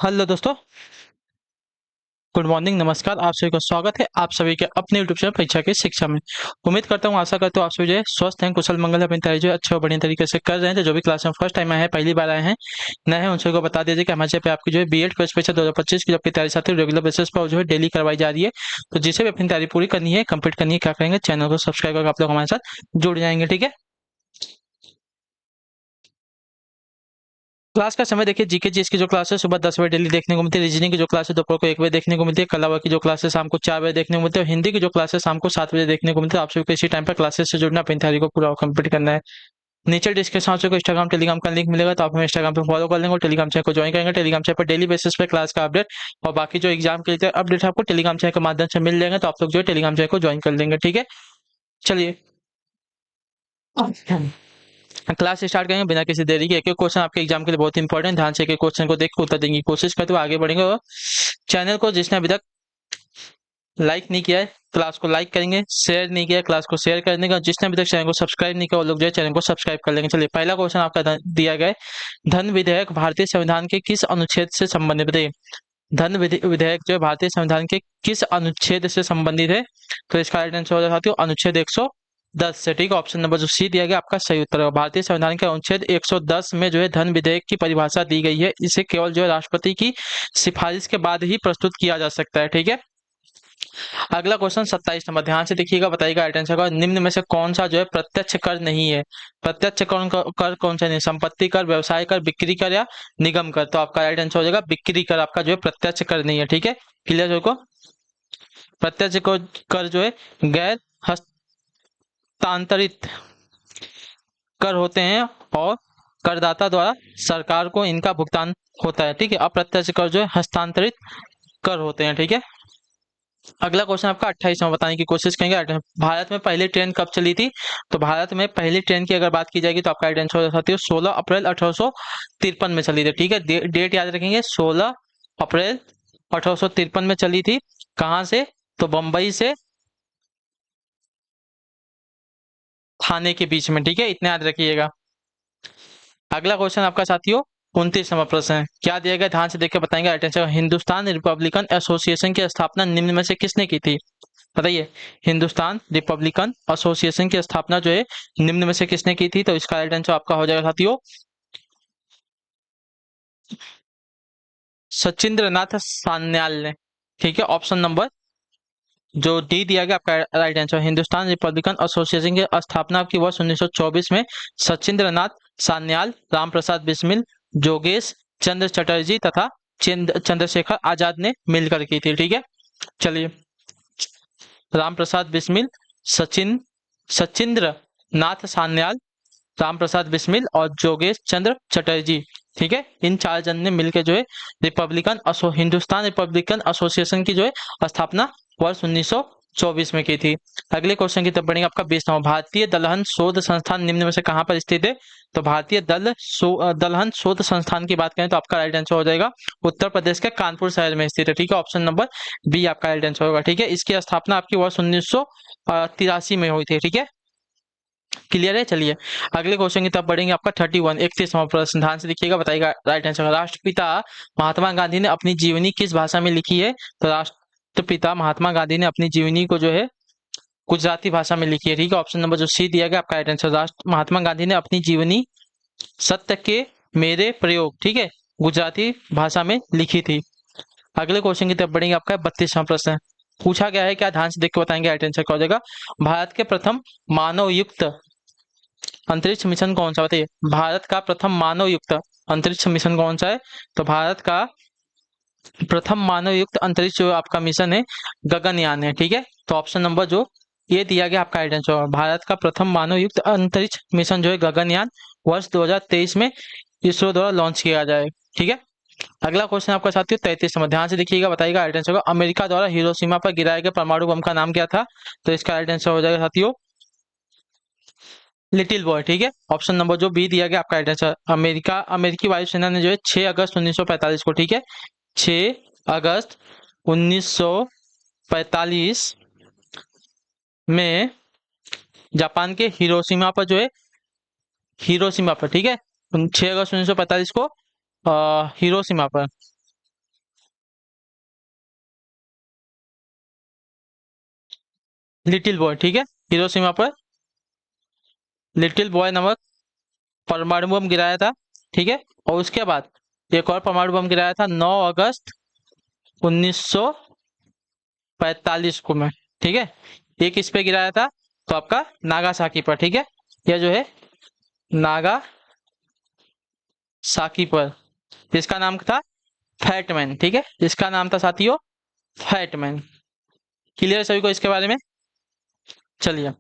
Hello दोस्तों। Good morning, नमस्कार। आप सभी का स्वागत है आप सभी के अपने यूट्यूब चैनल परीक्षा की शिक्षा में। उम्मीद करता हूँ, आशा करता हूँ आप सभी जो है स्वस्थ हैं, कुशल मंगल है, अपनी तैयारी जो है अच्छे और बढ़िया तरीके से कर रहे हैं। तो जो भी क्लास में फर्स्ट टाइम आए हैं, पहली बार आए हैं, नए हैं, उन सभी को बता दीजिए कि हमारे चैनल पे आपकी जो है बीएड फर्स्ट परीक्षा 2025 की जो आपकी तैयारी साथी रेगुलर बेसिस पर जो है डेली करवाई जा रही है। तो जिसे भी अपनी तैयारी पूरी करनी है, कंप्लीट करनी है, क्या करेंगे, चैनल को सब्सक्राइब करके आप लोग हमारे साथ जुड़ जाएंगे। ठीक है। क्लास का समय देखिए, जीके जीएस की जो क्लास है सुबह 10 बजे डेली देखने को मिलती है। रीजनिंग की जो क्लास है दोपहर को 1 बजे देखने को मिलती है। कला की जो क्लास है शाम को 4 बजे देखने को मिलती है। और हिंदी की जो क्लास है शाम को 7 बजे देखने को मिलती है। आप सभी को इसी टाइम पर क्लासेस से जुड़ना, अपनी तैयारी को पूरा कंप्लीट करना है। नीचे डिस्क्रिप्शन में आपको इंस्टाग्राम टेलीग्राम का लिंक मिलेगा, तो आप हमें इंस्टाग्राम पे फॉलो कर लेंगे और टेलीग्राम चैनल को ज्वाइन करेंगे। टेलीग्राम चैनल पर डेली बेसिस पे क्लास का अपडेट और बाकी जो एग्जाम के लिए अपडेट है आपको टेलीग्राम चैनल के माध्यम से मिल जाएंगे। तो आप लोग जो है टेलीग्राम चैनल को ज्वाइन कर लेंगे। ठीक है। चलिए क्लास स्टार्ट करेंगे बिना किसी देरी के। एक एक क्वेश्चन आपके एग्जाम के लिए बहुत इंपॉर्टेंट, ध्यान से एक एक क्वेश्चन को देख कर उत्तर देने की कोशिश करते हुए आगे बढ़ेंगे। और चैनल को जिसने अभी तक लाइक नहीं किया है, क्लास को लाइक करेंगे। शेयर नहीं किया है, क्लास को शेयर कर देंगे। और जिसने अभी तक चैनल को सब्सक्राइब नहीं किया, वो लोग जो है चैनल को सब्सक्राइब कर लेंगे। चलिए पहला क्वेश्चन आपका दिया गया है, धन विधेयक भारतीय संविधान के किस अनुच्छेद से संबंधित बताइए। धन विधेयक जो है भारतीय संविधान के किस अनुच्छेद से संबंधित है। तो इसका राइट आंसर हो जाएगा साथियों अनुच्छेद 110 से। ठीक है। ऑप्शन नंबर जो सी दिया गया आपका सही उत्तर होगा। भारतीय संविधान के अनुच्छेद 110 में जो है धन विधेयक की परिभाषा दी गई है। इसे केवल जो है राष्ट्रपति की सिफारिश के बाद ही प्रस्तुत किया जा सकता है। ठीक है। अगला क्वेश्चन 27 नंबर, ध्यान से देखिएगा, बताइएगा राइट आंसर का। निम्न में से कौन सा जो है प्रत्यक्ष कर नहीं है। प्रत्यक्ष कर कौन सा नहीं, संपत्ति कर, व्यवसाय कर, बिक्री कर या निगम कर। तो आपका राइट आंसर हो जाएगा बिक्री कर, आपका जो है प्रत्यक्ष कर नहीं है। ठीक है। क्लियर हो को। प्रत्यक्ष कर जो है गैर हस्तांतरित कर होते हैं और करदाता द्वारा सरकार को इनका भुगतान होता है। ठीक है। अप्रत्यक्ष कर जो है हस्तांतरित कर होते हैं। ठीक है। अगला क्वेश्चन आपका 28 में बताने की कोशिश करेंगे। भारत में पहली ट्रेन कब चली थी। तो भारत में पहली ट्रेन की अगर बात की जाएगी तो आपका राइट आंसर हो सकती है 16 अप्रैल 1853 में चली थी। ठीक है। डेट याद रखेंगे, 16 अप्रैल 1853 में चली थी। कहाँ से, तो बंबई से थाने के बीच में। ठीक है, इतना याद रखिएगा। अगला क्वेश्चन आपका साथियों 29 नंबर प्रश्न है, क्या दिया गया, ध्यान से देख के बताएंगे। अटेंशन। हिंदुस्तान रिपब्लिकन एसोसिएशन की स्थापना निम्न में से किसने की थी। बताइए, हिंदुस्तान रिपब्लिकन एसोसिएशन की स्थापना जो है निम्न में से किसने की थी। तो इसका राइट आंसर आपका हो जाएगा साथियों सचिंद्र नाथ सान्याल ने। ठीक है। ऑप्शन नंबर जो डी दिया गया आपका right answer. Hindustan Republican association की स्थापना की वर्ष 1924 में सचिंद्र नाथ सान्याल, राम प्रसाद बिस्मिल, जोगेश चंद्र चटर्जी तथा चंद्रशेखर आजाद ने मिलकर की थी। ठीक है। चलिए, राम प्रसाद बिस्मिल, सचिन सचिंद्र नाथ सान्याल, राम प्रसाद बिस्मिल और जोगेश चंद्र चटर्जी। ठीक है। इन 4 जन ने मिलकर जो है हिंदुस्तान रिपब्लिकन एसोसिएशन की जो है स्थापना वर्ष 1924 में की थी। अगले क्वेश्चन की तरफ बढ़ेंगे। आपका 20 नंबर, भारतीय दलहन शोध संस्थान निम्न में से कहाँ पर स्थित है। तो भारतीय दलहन शोध संस्थान की बात करें तो आपका राइट आंसर हो जाएगा उत्तर प्रदेश के कानपुर शहर में स्थित है। ठीक है। ऑप्शन नंबर बी आपका राइट आंसर होगा। ठीक है। इसकी स्थापना आपकी वर्ष 1983 में हुई थी। ठीक है। क्लियर है। चलिए अगले क्वेश्चन की तरफ बढ़ेंगे। आपका 31 31वां प्रश्न, ध्यान से देखिएगा, बताइएगा राइट आंसर। राष्ट्रपिता महात्मा गांधी ने अपनी जीवनी किस भाषा में लिखी है। तो राष्ट्रपिता महात्मा गांधी ने अपनी जीवनी को जो है गुजराती भाषा में लिखी है। ठीक है। ऑप्शन नंबर जो सी दिया गया आपका राइट आंसर। महात्मा गांधी ने अपनी जीवनी सत्य के मेरे प्रयोग, ठीक है, गुजराती भाषा में लिखी थी। अगले क्वेश्चन की तरफ बढ़ेंगे। आपका 32वां प्रश्न पूछा गया है, क्या, ध्यान से देख के बताएंगे राइट आंसर क्या हो जाएगा। भारत के प्रथम मानव युक्त अंतरिक्ष मिशन कौन सा, बताइए। भारत का प्रथम मानव युक्त अंतरिक्ष मिशन कौन सा है। तो भारत का प्रथम मानव युक्त अंतरिक्ष जो आपका मिशन है गगनयान है। ठीक है। तो ऑप्शन नंबर जो ये दिया गया आपका राइट आंसर होगा। भारत का प्रथम मानव युक्त अंतरिक्ष मिशन जो है गगनयान वर्ष 2023 में इसरो द्वारा लॉन्च किया जाए। ठीक है। अगला क्वेश्चन आपका साथियों 33 नंबर, ध्यान से देखिएगा, बताइएगा राइट आंसर होगा। अमेरिका द्वारा हिरोशिमा पर गिराए गए परमाणु बम का नाम क्या था। तो इसका राइट आंसर हो जाएगा साथियों लिटिल बॉय। ठीक है। ऑप्शन नंबर जो बी दिया गया आपका राइट आंसर। अमेरिकी वायुसेना ने जो है 6 अगस्त 1945 को, ठीक है, 6 अगस्त 1945 में जापान के हिरोशिमा पर जो है हिरोशिमा पर, ठीक है, 6 अगस्त 1945 को हिरोशिमा पर लिटिल बॉय, ठीक है, हिरोशिमा पर लिटिल बॉय नामक परमाणु बम गिराया था, ठीक है। और उसके बाद एक और परमाणु बम गिराया था 9 अगस्त 1945 को में, ठीक है। एक इस पे गिराया था तो आपका नागासाकी पर, ठीक है। यह जो है नागासाकी पर, इसका नाम था फैटमैन, ठीक है, इसका नाम था साथियों फैटमैन। क्लियर है सभी को इसके बारे में? चलिए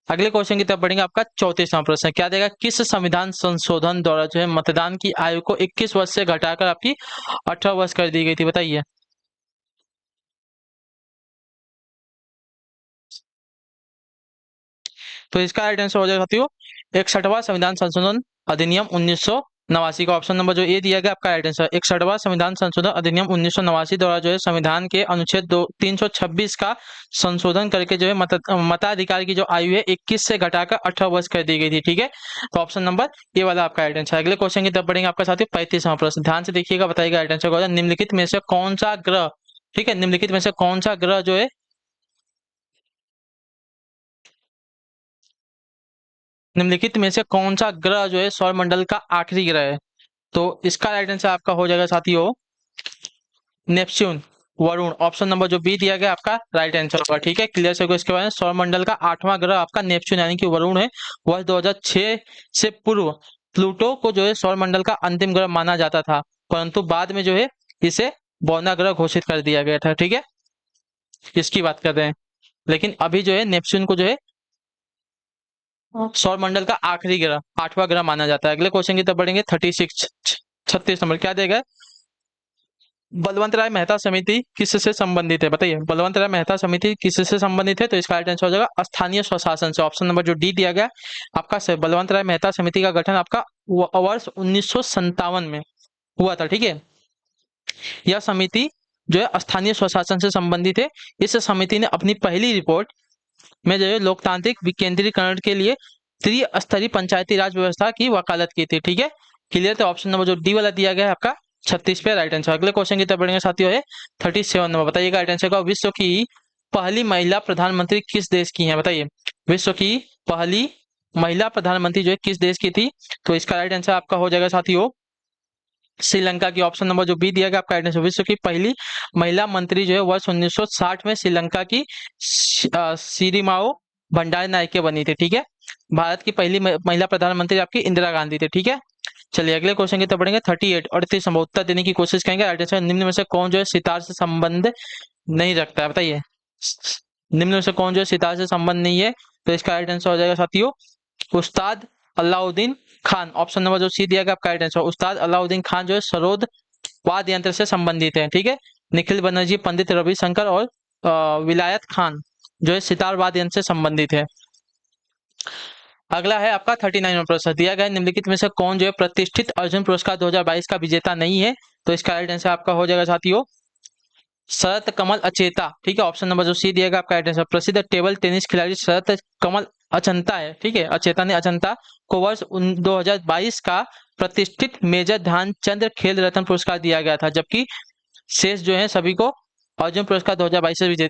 अगले क्वेश्चन की तरफ बढ़ेंगे। आपका 34वां प्रश्न क्या देगा, किस संविधान संशोधन द्वारा जो है मतदान की आयु को 21 वर्ष से घटाकर आपकी 18 वर्ष कर दी गई थी, बताइए। तो इसका राइट आंसर हो जाएगा साथियों 61वां संविधान संशोधन अधिनियम 1989 का ऑप्शन नंबर जो ए दिया गया आपका राइट आंसर। 61वां संविधान संशोधन अधिनियम 1989 द्वारा जो है संविधान के अनुच्छेद 326 का संशोधन करके जो है मताधिकार की जो आयु है 21 से घटाकर 18 वर्ष कर दी गई थी, ठीक है। तो ऑप्शन नंबर ए वाला आपका राइट आंसर। अगले क्वेश्चन की तरफ बढ़ेंगे आपका साथियों 35वां प्रश्न, ध्यान से देखिएगा, बताइएगा राइट आंसर। निम्नलिखित में से कौन सा ग्रह, ठीक है, निम्नलिखित में से कौन सा ग्रह जो है निम्नलिखित में से कौन सा ग्रह जो है सौर मंडल का आखिरी ग्रह है? तो इसका राइट आंसर आपका हो जाएगा साथियों नेपच्यून, वरुण। ऑप्शन नंबर जो बी दिया गया आपका राइट आंसर होगा, ठीक है। क्लियर से इसके बारे में, सौर मंडल का 8वां ग्रह आपका नेपच्यून यानी कि वरुण है। वर्ष 2006 से पूर्व प्लूटो को जो है सौर मंडल का अंतिम ग्रह माना जाता था, परंतु बाद में जो है इसे बौना ग्रह घोषित कर दिया गया था, ठीक है। इसकी बात कर रहे हैं, लेकिन अभी जो है नेपच्यून को जो है सौर मंडल का आखिरी ग्रह 8वां ग्रह माना जाता है। अगले क्वेश्चन की तरफ बढ़ेंगे 36 नंबर क्या देगा, बलवंत राय मेहता समिति किससे संबंधित है, बताइए। बलवंत राय मेहता समिति किससे संबंधित है? तो इसका राइट आंसर हो जाएगा स्थानीय स्वशासन से। ऑप्शन नंबर जो डी दिया गया आपका बलवंत राय मेहता समिति का गठन आपका वर्ष 1957 में हुआ था, ठीक है। यह समिति जो है स्थानीय स्वशासन से संबंधित है। इस समिति ने अपनी पहली रिपोर्ट में जो है लोकतांत्रिक विकेंद्रीकरण के लिए त्रिस्तरीय पंचायती राज व्यवस्था की वकालत की थी, ठीक है। क्लियर? तो ऑप्शन नंबर जो डी वाला दिया गया है आपका 36 पे राइट आंसर। अगले क्वेश्चन की तरफ बढ़ेंगे साथियों है 37 नंबर, बताइएगा राइट आंसर का। विश्व की पहली महिला प्रधानमंत्री किस देश की है, बताइए। विश्व की पहली महिला प्रधानमंत्री जो है किस देश की थी? तो इसका राइट आंसर आपका हो जाएगा साथियों श्रीलंका की। ऑप्शन नंबर जो बी दिया गया आपका राइट आंसर। विश्व की पहली महिला मंत्री जो है वर्ष 1960 में श्रीलंका की सिरिमाओ भंडार नायके बनी थी, ठीक है। भारत की पहली महिला प्रधानमंत्री आपकी इंदिरा गांधी थी, ठीक है। चलिए अगले क्वेश्चन की तरफ बढ़ेंगे 38 और 38 नंबर उत्तर देने की कोशिश करेंगे। राइट आंसर निम्न में से कौन जो है सितार से संबंध नहीं रखता है, बताइए। निम्न में से कौन जो है सितार से संबंध नहीं है? तो इसका राइट आंसर हो जाएगा साथियों उस्ताद अलाउद्दीन खान। ऑप्शन नंबर जो सी दिया गया आपका राइट आंसर। उस्ताद अलाउद्दीन खान जो है सरोद वाद्य यंत्र से संबंधित है, ठीक है। निखिल बनर्जी, पंडित रविशंकर और विलायत खान जो है सितार वाद्य यंत्र से संबंधित है। अगला है आपका 39वां प्रश्न दिया गया निम्नलिखित में से कौन जो है प्रतिष्ठित अर्जुन पुरस्कार 2022 का विजेता नहीं है? तो इसका राइट आंसर आपका हो जाएगा साथियों शरत कमल अचेता, ठीक है। ऑप्शन नंबर जो सी दिएगा आपका राइट आंसर। प्रसिद्ध टेबल टेनिस खिलाड़ी शरत कमल अचंता है, ठीक है। अचेता ने अचंता को वर्ष 2022 का प्रतिष्ठित मेजर ध्यानचंद खेल रत्न पुरस्कार दिया गया था, जबकि शेष जो है सभी को अर्जुन पुरस्कार 2022 से जो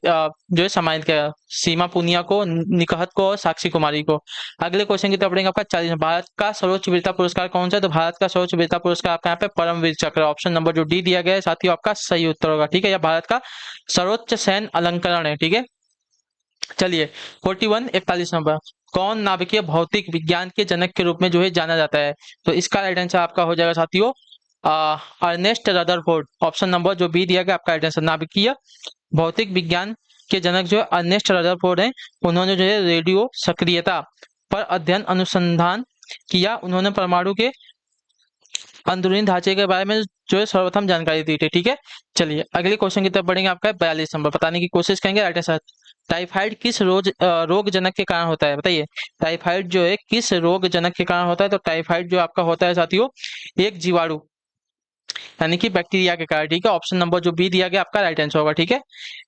है सम्मानित किया, सीमा पुनिया को, निकहत को और साक्षी कुमारी को। अगले क्वेश्चन की तरफ बढ़ेंगे आपका 40। भारत का सर्वोच्च वीरता पुरस्कार कौन सा है? तो भारत का सर्वोच्च वीरता पुरस्कार आपका यहाँ पे परमवीर चक्र। ऑप्शन नंबर जो डी दिया गया है साथियों आपका सही उत्तर होगा, ठीक है। यह भारत का सर्वोच्च सैन्य अलंकरण है, ठीक है। चलिए 41 नंबर कौन नाभिकीय भौतिक विज्ञान के जनक के रूप में जो है जाना जाता है? तो इसका राइट आंसर आपका हो जाएगा साथियों अर्नेस्ट रदरफोर्ड। ऑप्शन नंबर जो बी दिया गया आपका राइट आंसर। नाभिकीय भौतिक विज्ञान के जनक जो है अर्नेस्ट रदरफोर्ड हैं। उन्होंने जो है रेडियो सक्रियता पर अध्ययन अनुसंधान किया। उन्होंने परमाणु के अंदरूनी ढांचे के बारे में जो है सर्वप्रथम जानकारी दी थी, ठीक है। चलिए अगले क्वेश्चन की तरफ बढ़ेंगे आपका 42 नंबर, बताने की कोशिश करेंगे राइट आंसर। टाइफाइड किस रोग जनक के कारण होता है, बताइए। टाइफाइड जो है किस रोग जनक के कारण होता है? तो टाइफाइड जो आपका होता है साथियों एक जीवाणु यानी कि बैक्टीरिया के कारण, ठीक है। ऑप्शन नंबर जो बी दिया गया आपका राइट आंसर होगा, ठीक है।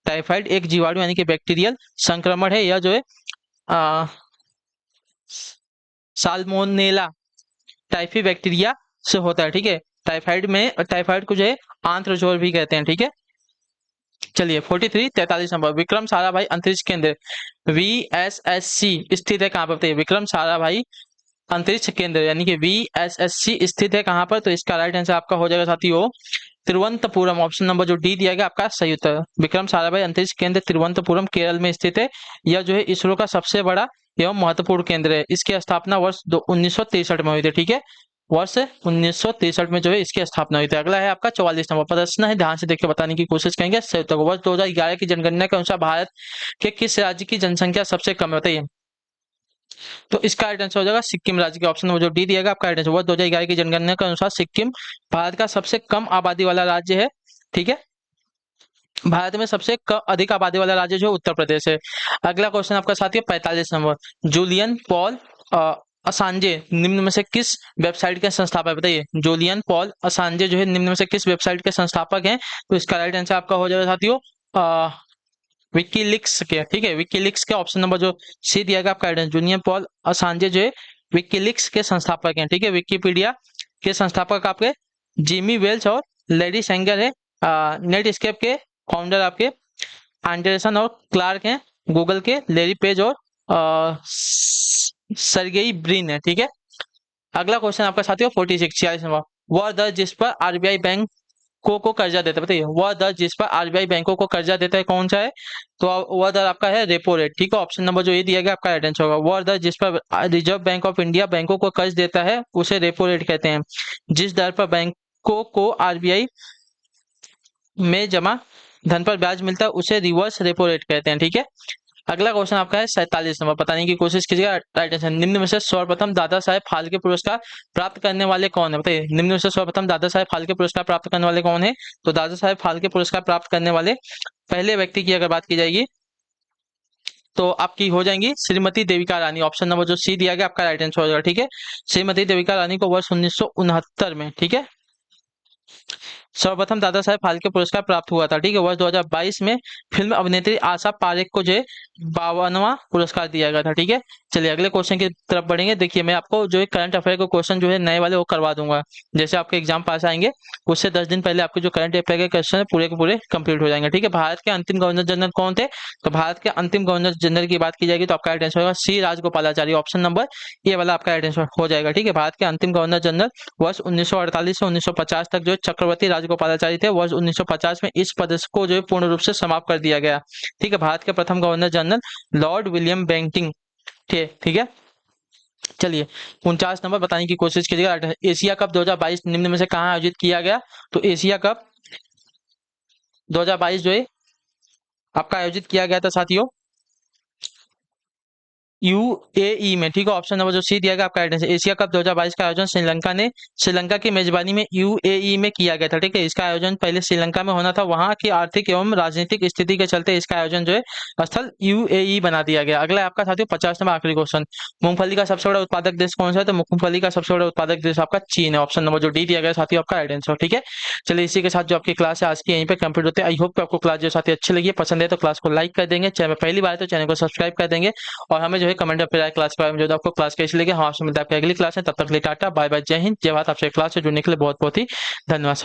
टाइफाइड एक जीवाणु यानी कि बैक्टीरियल संक्रमण है। यह जो है साल्मोनेला टाइफी बैक्टीरिया से होता है, ठीक है। टाइफाइड को जो है आंत्रजोर भी कहते हैं, ठीक है। चलिए 43 43 नंबर, विक्रम साराभाई अंतरिक्ष केंद्र VSSC स्थित है कहाँ पर बताइए। विक्रम साराभाई अंतरिक्ष केंद्र यानी कि VSSC स्थित है कहाँ पर, तो इसका राइट आंसर आपका हो जाएगा साथियों तिरुवनंतपुरम। ऑप्शन नंबर जो डी दिया गया आपका सही उत्तर। विक्रम साराभाई अंतरिक्ष केंद्र तिरुवनंतपुरम केरल में स्थित है। यह जो है इसरो का सबसे बड़ा एवं महत्वपूर्ण केंद्र है। इसकी स्थापना वर्ष 1963 में हुई थी। ठीक है, वर्ष 1963 में जो है इसकी स्थापना हुई थी। अगला है आपका 44 नंबर, प्रश्न है ध्यान से देखकर बताने की कोशिश करेंगे। सही उत्तर वर्ष 2011 की जनगणना के अनुसार भारत के किस राज्य की जनसंख्या सबसे कम है बताइए। तो इसका राइट आंसर हो जाएगा सिक्किम राज्य के। ऑप्शन नंबर जो डी दिएगा आपका राइट आंसर होगा। 2011 की जनगणना के अनुसार सिक्किम भारत का सबसे कम आबादी वाला राज्य है। ठीक है, भारत में सबसे अधिक आबादी वाला राज्य जो उत्तर प्रदेश है। अगला क्वेश्चन आपका साथी 45 नंबर, जूलियन पॉल असांजे निम्न में से किस वेबसाइट के संस्थापक बताइए। जूलियन पॉल असांजे जो है निम्न में से किस वेबसाइट के संस्थापक हैं, तो इसका राइट आंसर आपका हो जाएगा साथियों विकीलिक्स के। ठीक है, विकीलिक्स के ऑप्शन नंबर जो सी दिया गया आपका राइट आंसर। जूलियन पॉल असांजे जो है विकीलिक्स के संस्थापक हैं। ठीक है, विकीपीडिया के संस्थापक आपके जिमी वेल्स और लेडी सेंगर है। नेटस्केप के फाउंडर आपके एंडरसन और क्लार्क हैं। गूगल के लेरी पेज और सरगेई ब्रिन है। ठीक है, अगला क्वेश्चन आपका साथियों 46 46 नंबर, वह दर जिस पर आरबीआई बैंक को कर्जा देता है बताइए। वह दर जिस पर आरबीआई बैंकों को कर्जा देता है कौन सा है, तो वह दर आपका है रेपो रेट। ठीक है, ऑप्शन नंबर जो ये दिया गया आपका राइट आंसर होगा। वह दर जिस पर रिजर्व बैंक ऑफ इंडिया बैंकों को कर्ज देता है उसे रेपो रेट कहते हैं। जिस दर पर बैंकों को आरबीआई में जमा धन पर ब्याज मिलता है उसे रिवर्स रेपो रेट कहते हैं। ठीक है, अगला क्वेश्चन आपका है 47 नंबर, बताने की कोशिश कीजिएगा। राइट आंसर, निम्न में से सर्वप्रथम दादा साहेब फाल्के पुरस्कार प्राप्त करने वाले कौन है बताइए। निम्न में से सर्वप्रथम दादा साहेब फाल्के पुरस्कार प्राप्त करने वाले कौन है, तो दादा साहेब फाल्के पुरस्कार प्राप्त करने वाले पहले व्यक्ति की अगर बात की जाएगी तो आपकी हो जाएंगी श्रीमती देविका रानी। ऑप्शन नंबर जो सी दिया गया आपका राइट आंसर हो जाएगा। ठीक है, श्रीमती देविका रानी को वर्ष 1969 में ठीक है सर्वप्रथम दादा साहेब फाल्के पुरस्कार प्राप्त हुआ था। ठीक है, वर्ष 2022 में फिल्म अभिनेत्री आशा पारेख को जो है 52वां पुरस्कार दिया गया था। ठीक है, चलिए अगले क्वेश्चन की तरफ बढ़ेंगे। देखिए मैं आपको जो है करंट अफेयर के क्वेश्चन जो है नए वाले वो करवा दूंगा। जैसे आपके एग्जाम पास आएंगे उससे 10 दिन पहले आपके जो करंट अफेयर के क्वेश्चन है पूरे के पूरे कंप्लीट हो जाएंगे। ठीक है, भारत के अंतिम गवर्नर जनरल कौन थे, तो भारत के अंतिम गवर्नर जनरल की बात की जाएगी तो आपका राइट आंसर होगा सी राजगोपालाचारी। ऑप्शन नंबर ए वाला आपका राइट आंसर हो जाएगा। ठीक है, भारत के अंतिम गवर्नर जनरल वर्ष 1948 से 1950 तक जो चक्रवर्ती राजगोपालाचारी थे। वर्ष 1950 में इस पद को जो है पूर्ण रूप से समाप्त कर दिया गया। ठीक है, भारत के प्रथम governor general Lord William Bentinck थे। ठीक है, चलिए 49 नंबर, बताने की कोशिश कीजिएगा। एशिया कप 2022 निम्न में से कहाँ आयोजित किया गया, तो एशिया कप 2022 जो है आपका आयोजित किया गया था साथियों यूएई में। ठीक है, ऑप्शन नंबर जो सी दिया गया आपका राइट आंसर। एशिया कप 2022 का आयोजन श्रीलंका की मेजबानी में यूएई में किया गया था। ठीक है, इसका आयोजन पहले श्रीलंका में होना था, वहां की आर्थिक एवं राजनीतिक स्थिति के चलते इसका आयोजन जो है स्थल यूएई बना दिया गया। अगला आपका साथियों 50 नंबर आखिरी क्वेश्चन, मूंगफली का सबसे बड़ा उत्पादक देश कौन सा है, तो मूंगफली का सबसे बड़ा उत्पादक देश आपका चीन है। ऑप्शन नंबर जो डी दिया गया साथियों आपका राइट आंसर। ठीक है, चलिए इसी के साथ जो आपकी क्लास है आज की यहीं पे कंप्लीट होते हैं। आई होप आपको क्लास जो साथी अच्छी लगी, पसंद है तो क्लास को लाइक कर देंगे, चैनल पहली बार है तो चैनल को सब्सक्राइब कर देंगे और हमें जो है कमेंट में फिर क्लास के बारे में जो आपको क्लास कैसी लगे हाँ आपसे मिलता है आपकी अगली क्लास है। तब तक के लिए टाटा बाय बाय, जय हिंद जय भारत। आपसे क्लास से जुड़ने के लिए बहुत बहुत ही धन्यवाद।